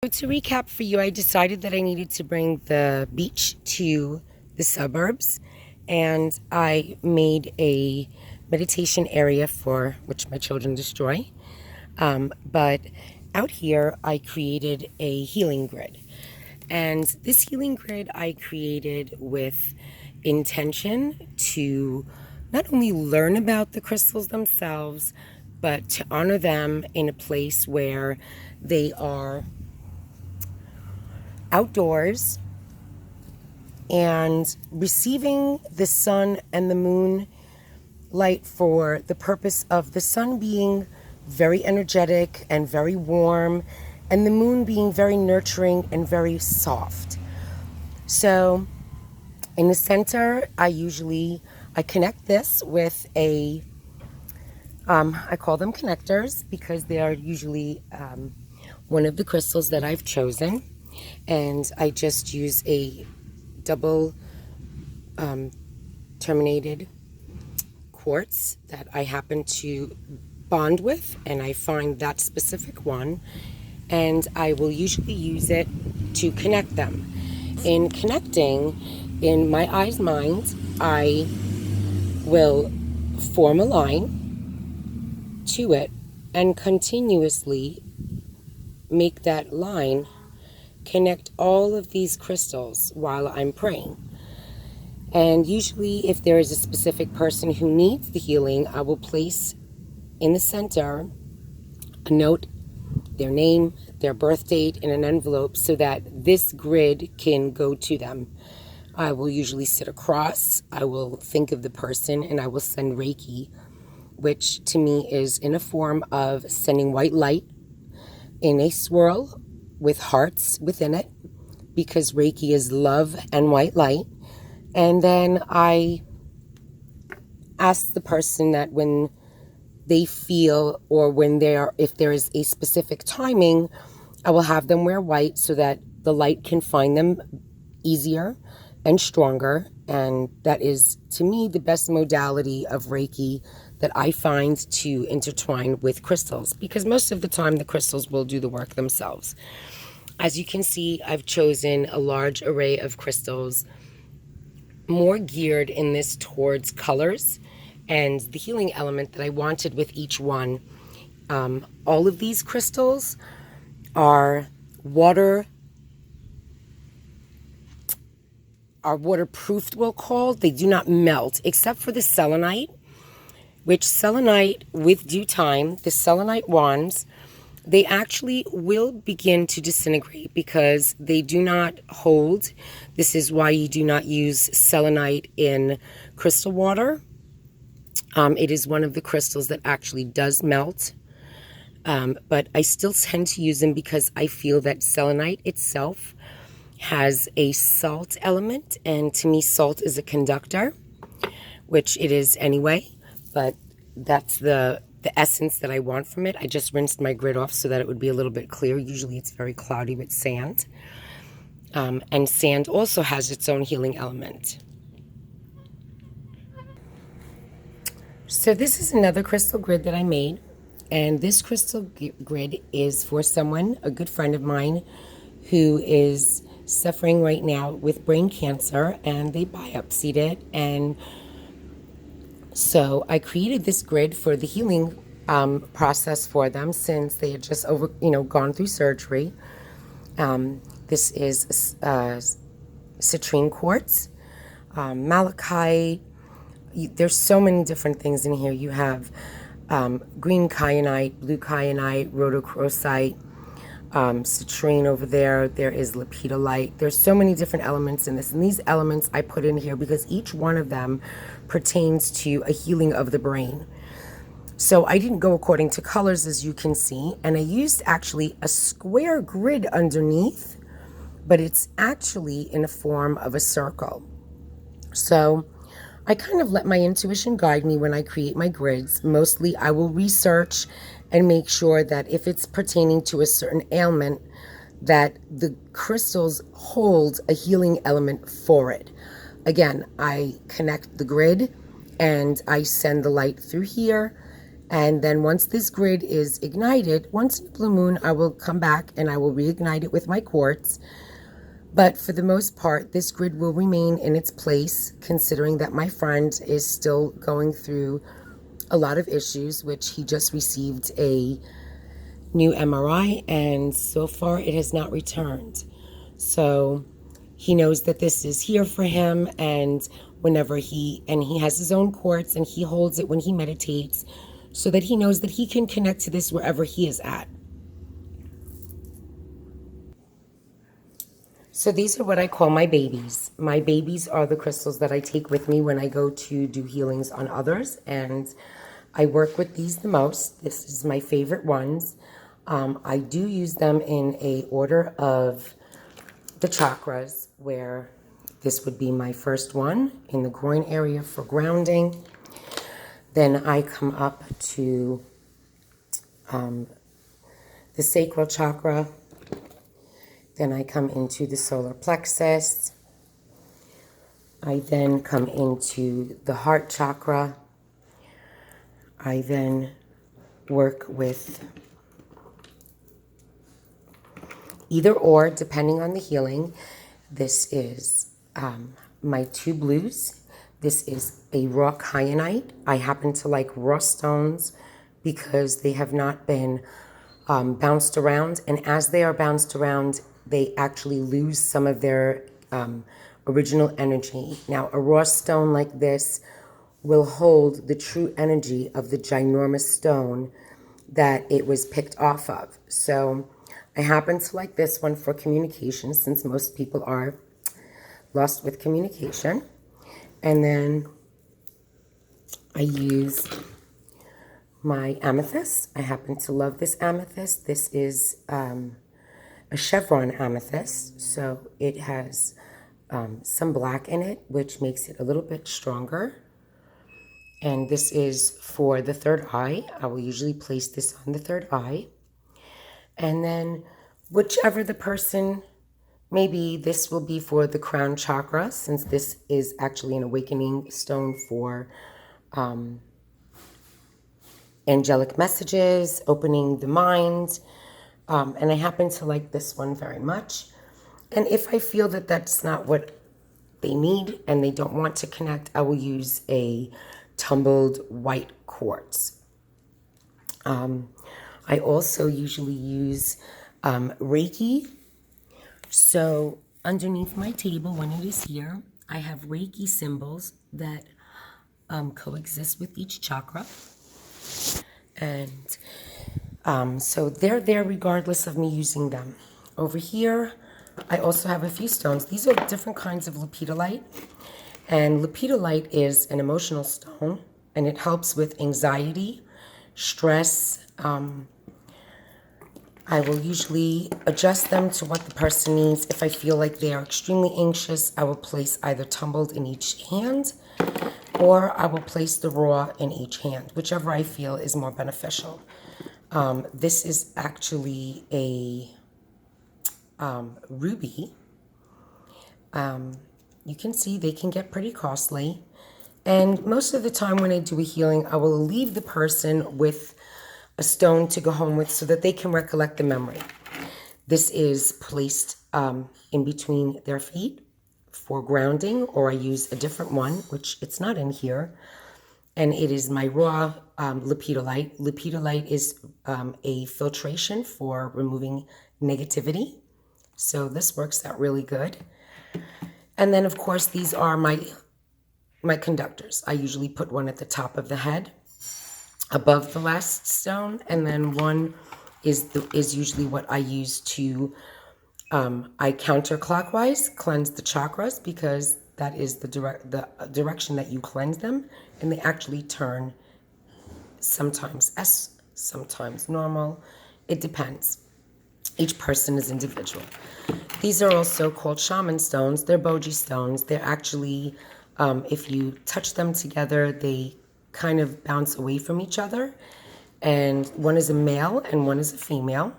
So to recap for you, I decided that I needed to bring the beach to the suburbs, and I made a meditation area for which my children destroy. But out here, I created a healing grid. And this healing grid I created with intention to not only learn about the crystals themselves, but to honor them in a place where they are outdoors and receiving the sun and the moon light for the purpose of the sun being very energetic and very warm, and the moon being very nurturing and very soft. So in the center, I connect this with I call them connectors because they are usually one of the crystals that I've chosen. And I just use a double terminated quartz that I happen to bond with, and I find that specific one, and I will usually use it to connect them. In connecting, in my eyes mind, I will form a line to it and continuously make that line connect all of these crystals while I'm praying. And usually if there is a specific person who needs the healing, I will place in the center a note, their name, their birth date in an envelope so that this grid can go to them. I will usually sit across, I will think of the person, and I will send Reiki, which to me is in a form of sending white light in a swirl with hearts within it, because Reiki is love and white light. And then I ask the person that when they feel, or when if there is a specific timing, I will have them wear white so that the light can find them easier and stronger. And that is, to me, the best modality of Reiki that I find to intertwine with crystals, because most of the time the crystals will do the work themselves. As you can see, I've chosen a large array of crystals, more geared in this towards colors and the healing element that I wanted with each one. All of these crystals are waterproofed, we'll call. They do not melt, except for the selenite, which selenite, with due time, the selenite wands, they actually will begin to disintegrate because they do not hold. This is why you do not use selenite in crystal water. It is one of the crystals that actually does melt. But I still tend to use them because I feel that selenite itself has a salt element. And to me, salt is a conductor, which it is anyway. But that's the essence that I want from it. I just rinsed my grid off so that it would be a little bit clear. Usually it's very cloudy with sand. And sand also has its own healing element. So this is another crystal grid that I made. And this crystal grid is for someone, a good friend of mine, who is suffering right now with brain cancer, and they biopsied it. And so I created this grid for the healing process for them, since they had just gone through surgery. This is citrine quartz, malachite. There's so many different things in here. You have green kyanite, blue kyanite, rhodochrosite, citrine over there. There is lepidolite. There's so many different elements in this. And these elements I put in here because each one of them pertains to a healing of the brain. So I didn't go according to colors, as you can see. And I used actually a square grid underneath, but it's actually in a form of a circle. So I kind of let my intuition guide me when I create my grids. Mostly I will research and make sure that if it's pertaining to a certain ailment, that the crystals hold a healing element for it. Again, I connect the grid and I send the light through here, And then once this grid is ignited, once in a blue moon, I will come back and I will reignite it with my quartz. But for the most part, this grid will remain in its place, considering that my friend is still going through a lot of issues, which he just received a new MRI, and so far it has not returned. So he knows that this is here for him, and he has his own quartz, and he holds it when he meditates, so that he knows that he can connect to this wherever he is at. So these are what I call my babies. My babies are the crystals that I take with me when I go to do healings on others, and I work with these the most. This is my favorite ones. I do use them in a order of the chakras, where this would be my first one in the groin area for grounding. Then I come up to the sacral chakra. Then I come into the solar plexus. I then come into the heart chakra. I then work with either or, depending on the healing. This is my two blues. This is a raw kyanite. I happen to like raw stones because they have not been bounced around. And as they are bounced around, they actually lose some of their original energy. Now, a raw stone like this will hold the true energy of the ginormous stone that it was picked off of. So I happen to like this one for communication, since most people are lost with communication. And then I use my amethyst. I happen to love this amethyst. This is a chevron amethyst, so it has some black in it, which makes it a little bit stronger. And this is for the third eye. I will usually place this on the third eye. And then whichever the person, maybe this will be for the crown chakra, since this is actually an awakening stone for angelic messages, opening the mind. And I happen to like this one very much. And if I feel that that's not what they need and they don't want to connect, I will use a tumbled white quartz. I also usually use Reiki. So underneath my table, when it is here, I have Reiki symbols that coexist with each chakra. And so they're there regardless of me using them. Over here, I also have a few stones. These are different kinds of lepidolite. And lepidolite is an emotional stone, and it helps with anxiety, stress. I will usually adjust them to what the person needs. If I feel like they are extremely anxious, I will place either tumbled in each hand, or I will place the raw in each hand, whichever I feel is more beneficial. This is actually a ruby. You can see they can get pretty costly. And most of the time when I do a healing, I will leave the person with a stone to go home with so that they can recollect the memory. This is placed in between their feet for grounding, or I use a different one, which it's not in here. And it is my raw lepidolite. Lepidolite is a filtration for removing negativity. So this works out really good. And then, of course, these are my conductors. I usually put one at the top of the head, above the last stone, and then one is usually what I use to, I counterclockwise cleanse the chakras, because that is the direction that you cleanse them, and they actually turn sometimes S, sometimes normal. It depends. Each person is individual. These are also called shaman stones. They're boji stones. They're actually, if you touch them together, they kind of bounce away from each other. And one is a male and one is a female.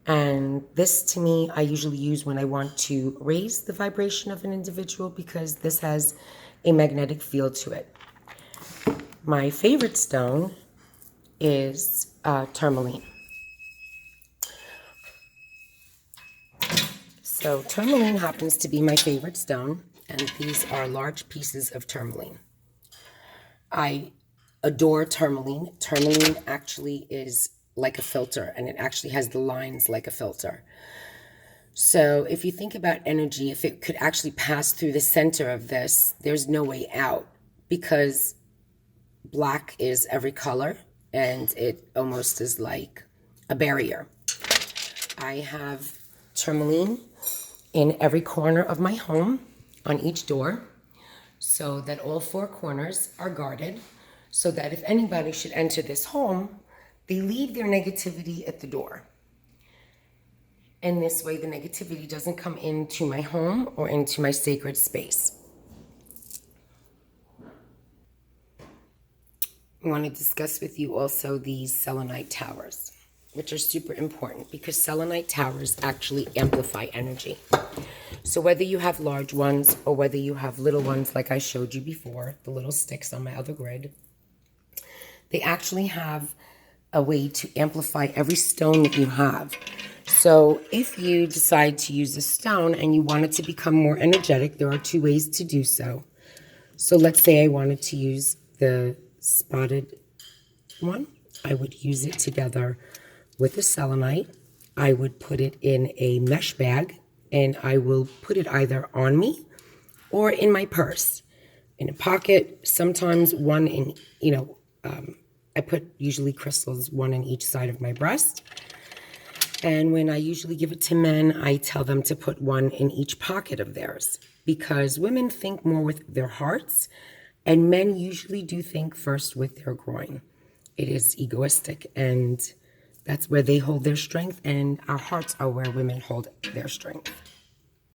And this, to me, I usually use when I want to raise the vibration of an individual, because this has a magnetic field to it. My favorite stone is tourmaline. So tourmaline happens to be my favorite stone, and these are large pieces of tourmaline. I adore tourmaline. Tourmaline actually is like a filter, and it actually has the lines like a filter. So if you think about energy, if it could actually pass through the center of this, there's no way out, because black is every color and it almost is like a barrier. I have tourmaline in every corner of my home, on each door, so that all four corners are guarded, so that if anybody should enter this home, they leave their negativity at the door. And this way the negativity doesn't come into my home or into my sacred space. I want to discuss with you also these selenite towers, which are super important because selenite towers actually amplify energy. So whether you have large ones or whether you have little ones like I showed you before, the little sticks on my other grid, they actually have a way to amplify every stone that you have. So if you decide to use a stone and you want it to become more energetic, there are two ways to do so. So let's say I wanted to use the spotted one. I would use it together with the selenite. I would put it in a mesh bag, and I will put it either on me or in my purse, in a pocket, sometimes one in, I put usually crystals, one in each side of my breast. And when I usually give it to men, I tell them to put one in each pocket of theirs, because women think more with their hearts, and men usually do think first with their groin. It is egoistic, and that's where they hold their strength, and our hearts are where women hold their strength.